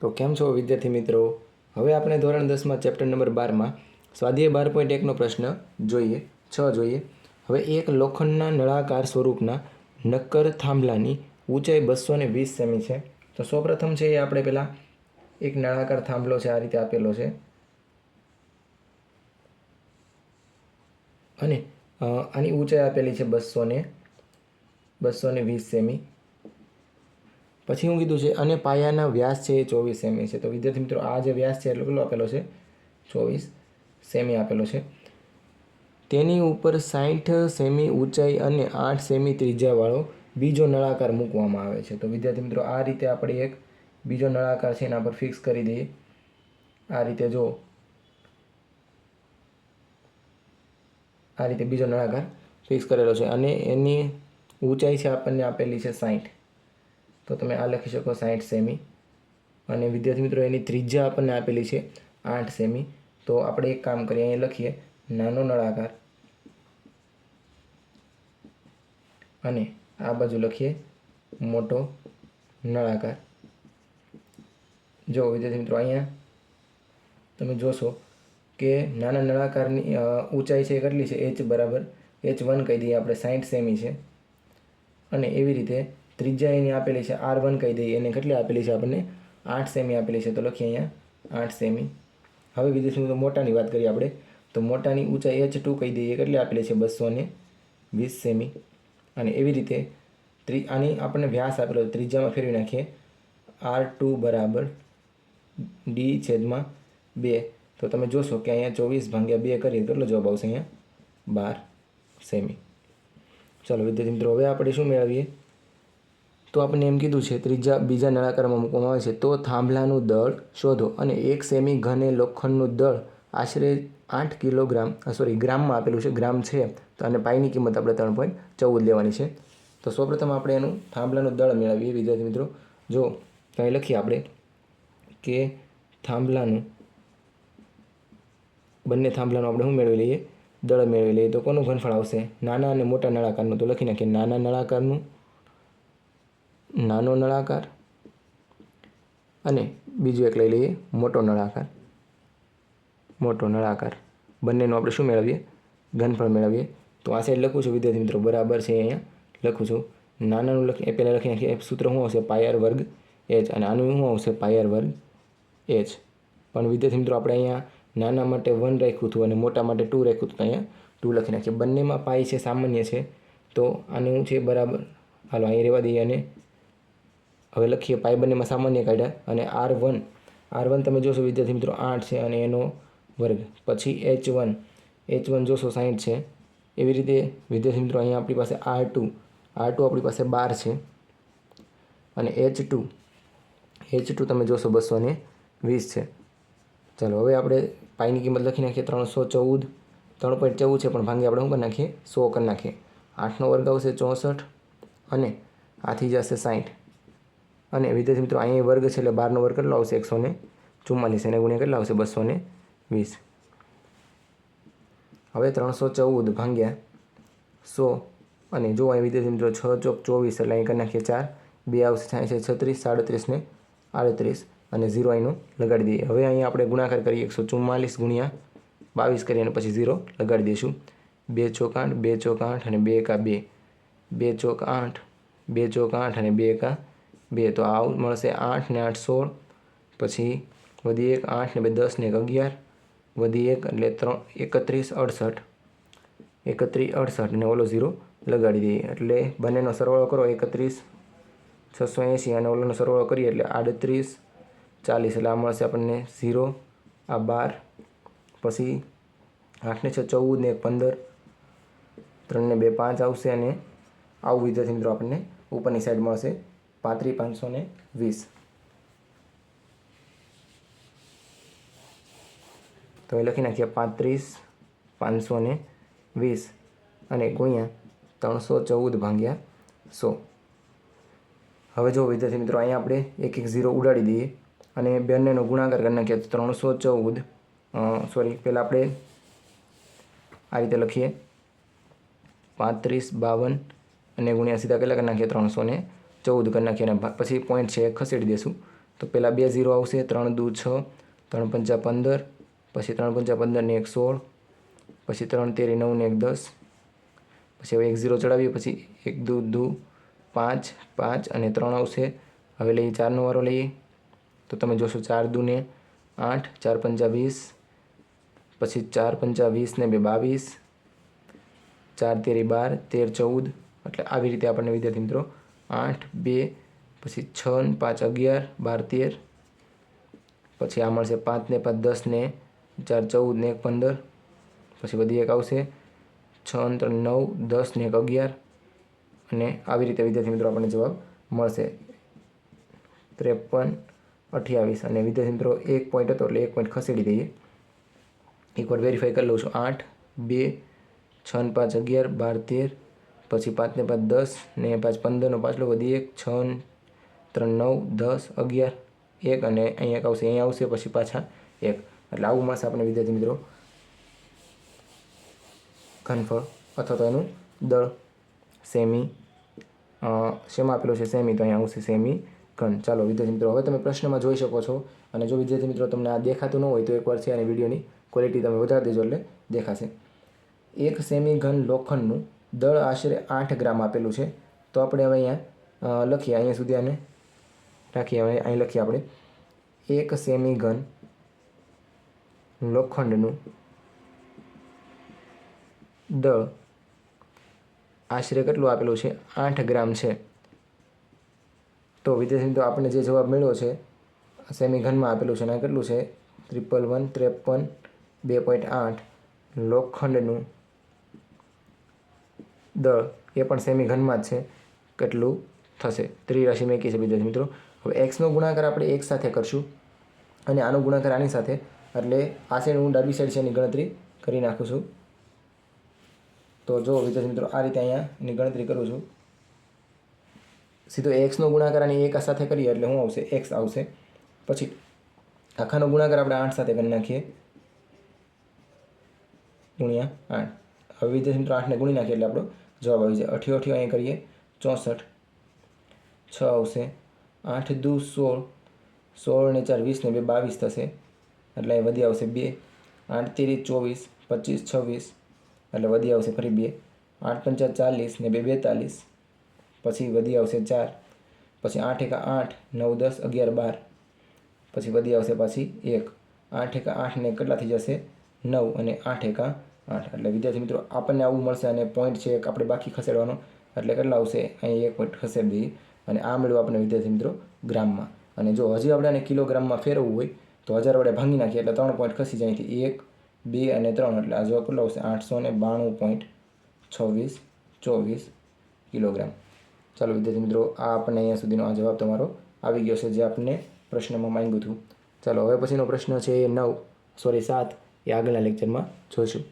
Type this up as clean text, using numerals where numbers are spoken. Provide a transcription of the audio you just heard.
તો કેમ છો વિદ્યાર્થી મિત્રો? હવે આપણે ધોરણ 10માં ચેપ્ટર નંબર 12માં સ્વાધ્યાય 12.1નો પ્રશ્ન જોઈએ. હવે એક લોખંડના નળાકાર સ્વરૂપના નક્કર થાંભલાની ઊંચાઈ 220 સેમી છે. તો સૌપ્રથમ છે એ આપણે પહેલાં એક નળાકાર થાંભલો છે, આ રીતે આપેલો છે અને આની ઊંચાઈ આપેલી છે 220 સેમી. પછી હું કીધું છે અને પાયાના વ્યાસ છે એ 24 સેમી છે. તો વિદ્યાર્થી મિત્રો આ જે વ્યાસ છે એટલો કેટલો આપેલો છે? 24 સેમી આપેલો છે. તેની ઉપર 60 સેમી ઊંચાઈ અને 8 સેમી ત્રિજ્યાવાળો બીજો નળાકાર મૂકવામાં આવે છે. તો વિદ્યાર્થી મિત્રો આ રીતે આપણે એક બીજો નળાકાર છે એના પર ફિક્સ કરી દઈએ. આ રીતે જો આ રીતે બીજો નળાકાર ફિક્સ કરેલો છે અને એની ઊંચાઈ છે આપણને આપેલી છે 60. તો તમે આ લખી શકો 60 સેમી. અને વિદ્યાર્થી મિત્રો એની ત્રિજ્યા આપણને આપેલી છે 8 સેમી. તો આપણે એક કામ કરીએ, અહીંયા લખીએ નાનો નળાકાર અને આ બાજુ લખીએ મોટો નળાકાર. જો વિદ્યાર્થી મિત્રો અહીંયા તમે જોશો કે નાના નળાકારની ઊંચાઈ છે કેટલી છે? h1 કહી દઈએ આપણે, 60 સેમી છે. અને એવી રીતે ત્રિજ્યા એની આપેલી છે r1 કહી દઈએ, એને કેટલી આપેલી છે આપણને? 8 સેમી આપેલી છે. તો લખીએ અહીંયા 8 સેમી. હવે વિદ્યાર્થી મિત્રો મોટાની વાત કરીએ આપણે, તો મોટાની ઊંચાઈ h2 કહી દઈએ, કેટલી આપેલી છે? 220 સેમી. અને એવી રીતે આની આપણને વ્યાસ આપેલો, ત્રિજ્યામાં ફેરવી નાખીએ, r2 બરાબર d/2. તો તમે જોશો કે અહીંયા 24/2 કરીએ કેટલો જવાબ આવશે? અહીંયા 12 સેમી. ચાલો વિદ્યાર્થી મિત્રો હવે આપણે શું મેળવીએ? તો આપણને એમ કીધું છે ત્રીજા બીજા નળાકારમાં મૂકવામાં આવે છે તો થાંભલાનું દળ શોધો. અને 1 સેમી ઘને લોખંડનું દળ આશરે 8 ગ્રામમાં આપેલું છે, ગ્રામ છે. તો અને પાઈની કિંમત આપણે 3.14 લેવાની છે. તો સૌપ્રથમ આપણે એનું થાંભલાનું દળ મેળવીએ વિદ્યાર્થી મિત્રો. જો કંઈ લખીએ આપણે કે બંને થાંભલાનું આપણે શું મેળવી લઈએ? દળ મેળવી લઈએ. તો કોનું ઘનફળ આવશે? નાના અને મોટા નળાકારનું. તો લખી નાખીએ નાના નળાકારનું, નાનો નળાકાર, અને બીજું એક લઈ લઈએ મોટો નળાકાર. બંનેનું આપણે શું મેળવીએ? ઘનફળ મેળવીએ. તો આ સાઈડ લખું છું વિદ્યાર્થી મિત્રો, બરાબર છે. અહીંયા લખું છું નાનાનું એ પહેલાં લખી નાખીએ. સૂત્ર શું આવશે? પાયર વર્ગ h. અને આનું શું આવશે? પાયર વર્ગ h. પણ વિદ્યાર્થી મિત્રો આપણે અહીંયા નાના માટે 1 રાખ્યું હતું અને મોટા માટે 2 રાખ્યું હતું. તો અહીંયા 2 લખી નાખીએ. બંનેમાં પાઈ છે, સામાન્ય છે. તો આનું શું છે? બરાબર. હાલો અહીં રહેવા દઈએ. અને હવે લખીએ પાઈ બંનેમાં સામાન્ય કાઢ્યા. અને r1 તમે જોશો વિદ્યાર્થી મિત્રો 8 છે અને એનો વર્ગ. પછી h1 જોશો 60 છે. એવી રીતે વિદ્યાર્થી મિત્રો અહીંયા આપણી પાસે r2 આપણી પાસે 12 છે. અને h2 તમે જોશો 220 છે. ચાલો હવે આપણે પાઈની કિંમત લખી નાખીએ 3.14 છે, પણ ભાંગે આપણે શું કરી નાખીએ? 100 કરી નાખીએ. 8નો વર્ગ આવશે 64 અને આથી જશે 60. અને વિદ્યાર્થી મિત્રો અહીંયા વર્ગ છે એટલે 12નો વર્ગ કેટલો આવશે? 144. એને ગુણ્યા કેટલા આવશે? 220. હવે 314 ભાંગ્યા 100. અને જો અહીં વિદ્યાર્થી મિત્રો 6 ચોક 24 એટલે અહીં કરી નાખીએ 4, 2 આવશે 36, 37 ને 38 અને 0 અહીંનું લગાડી દઈએ. હવે અહીંયા આપણે ગુણાકાર કરીએ 144 ગુણ્યા 22 કરીએ અને પછી 0 લગાડી દઈશું. 2 ચોક 8, 2 ચોક 8 અને 2 એકા 2, 2 ચોક 8, 2 ચોક 8 અને 2 એકા 2. તો આ મળશે 8 ને 8 16, પછી વધી 1 8 ને 2 10 ને 1 11, વધી 1 એટલે 31 68 અને ઓલો 0 લગાડી દઈએ. એટલે બંનેનો સરવાળો કરો 31 680 અને ઓલોનો સરવાળો કરીએ એટલે 38 40. એટલે આ મળશે આપણને 0, આ 12, પછી 8 ને 6 14 ને 1 15, 3 ને 2 5 આવશે. અને આવું વિદ્યાર્થી મિત્રો આપણને ઉપરની સાઈડ મળશે 35,520. તો એ લખી નાખીએ 35,520 અને ગુણ્યા 314 ભાંગ્યા 100. હવે જો વિદ્યાર્થી મિત્રો અહીંયા આપણે એક 0 ઉડાડી દઈએ અને બંનેનો ગુણાકાર કરી નાખીએ. 314 પહેલાં આપણે આ રીતે લખીએ 35 52 અને ગુણ્યા સીધા કેટલા કરી નાખીએ? 314 કરી નાખીએ. અને પછી પોઈન્ટ છે ખસેડી દઈશું. તો પહેલાં 2 0 આવશે, 3 દુ 6, 3 પંચા 15, પછી 3 પંચા 15 ને 1 16, પછી 3 તેરી 9 ને 1 10, પછી હવે 1 0 ચડાવીએ, પછી 1 દુ 5, 5 અને 3 આવશે. હવે લઈએ 4નો વારો લઈએ, તો તમે જોશો 4 દુ ને 8, 4 પંચા 20, પછી 4 પંચા 20 ને 2 22, 4 તેરી 12, 13 14, એટલે આવી રીતે આપણને વિદ્યાર્થી મિત્રો 8 2, પછી 6 ને 5 11, 12 13, પછી આ મળશે 5 ને 5 10 ને 4 14 ને 1 15, પછી બધી એક આવશે 6 ને 3 9, 10 ને 1 11, અને આવી રીતે વિદ્યાર્થી મિત્રો આપણને જવાબ મળશે 53 28. અને વિદ્યાર્થી મિત્રો 1 પોઈન્ટ હતો એટલે 1 પોઈન્ટ ખસેડી દઈએ. એકવાર વેરીફાઈ કરી લઉં છું. 8 2, 6 ને 5 11, 12 13, પછી 5 ને 5 10 ને 5 15 નો પાછલો વધી 1, 6 ને 3 9, 10 11, 1 અને અહીંયા એક આવશે, અહીંયા આવશે, પછી પાછા 1, એટલે આવું મળશે આપણે વિદ્યાર્થી મિત્રો ઘનફળ અથવા તો એનું દળ. સેમી શેમાં આપેલું છે? સેમી, તો અહીંયા આવશે સેમી ઘન. ચાલો વિદ્યાર્થી મિત્રો, હવે તમે પ્રશ્નમાં જોઈ શકો છો. અને જો વિદ્યાર્થી મિત્રો તમને આ દેખાતું ન હોય તો એકવાર છે અને વિડીયોની ક્વોલિટી તમે વધારી દેજો એટલે દેખાશે. 1 સેમી ઘન લોખંડનું દળ આશરે 8 ગ્રામ આપેલું છે. તો આપણે હવે અહીંયા લખીએ, અહીંયા સુધી આને રાખીએ. હવે અહીં લખીએ આપણે 1 સેમી ઘન લોખંડનું દળ આશરે કેટલું આપેલું છે? 8 ગ્રામ છે. તો વિદ્યાર્થી મિત્રો આપણને જે જવાબ મળ્યો છે સેમી ઘનમાં આપેલું છે, અને કેટલું છે? 111 53 2.8 લોખંડનું દળ, એ પણ સેમી ઘનમાં જ છે. કેટલું થશે? ત્રિરાશિ મેકી છે વિદ્યાર્થી મિત્રો. હવે એક્સનો ગુણાકાર આપણે 1 સાથે કરશું અને આનો ગુણાકાર આની સાથે, એટલે આ સાઈડ હું ડાબી સાઈડ છે એની ગણતરી કરી નાખું છું. તો જો વિદ્યાર્થી મિત્રો આ રીતે અહીંયા એની ગણતરી કરું છું. સીધો એક્સનો ગુણાકાર આની 1 સાથે કરીએ એટલે શું આવશે? એક્સ આવશે. પછી આખાનો ગુણાકાર આપણે 8 સાથે કરી નાખીએ, ગુણ્યા 8. હવે વિદ્યાર્થી મિત્રો 8ને ગુણી નાખીએ એટલે આપણો જવાબ આવી જાય. 88 અહીંયા કરીએ 64, 6 આવશે, 8 દુ 16, 16 ને 4 20 ને 2 22 થશે, એટલે અહીં વધી આવશે 2, 8 તેરી 24, 25 26, એટલે વધી આવશે ફરી 2, 8 પંચા 40 ને 2 42, પછી વધી આવશે 4, પછી 8 એકા 8, 9 10 11 12, પછી વધી આવશે પાછી 1, 8 એકા 8 ને કેટલા થઈ જશે? 9 અને 8 એકા 8, એટલે વિદ્યાર્થી મિત્રો આપણને આવું મળશે. અને પોઈન્ટ છે એક આપણે બાકી ખસેડવાનો, એટલે કેટલા આવશે? અહીં 1 પોઈન્ટ ખસેડી દઈએ. અને આ મળ્યું આપણે વિદ્યાર્થી મિત્રો ગ્રામમાં. અને જો હજી આપણે આને કિલોગ્રામમાં ફેરવવું હોય તો 1000 વડે ભાંગી નાખીએ એટલે 3 પોઈન્ટ ખસી જાય. અહીંથી 1 2 અને 3, એટલે આ જવાબ કેટલો આવશે? 892.2624 કિલોગ્રામ. ચાલો વિદ્યાર્થી મિત્રો, આ આપણને અહીંયા સુધીનો આ જવાબ તમારો આવી ગયો છે જે આપણને પ્રશ્નમાં માંગ્યું હતું. ચાલો હવે પછીનો પ્રશ્ન છે 7 એ આગળના લેક્ચરમાં જોઈશું.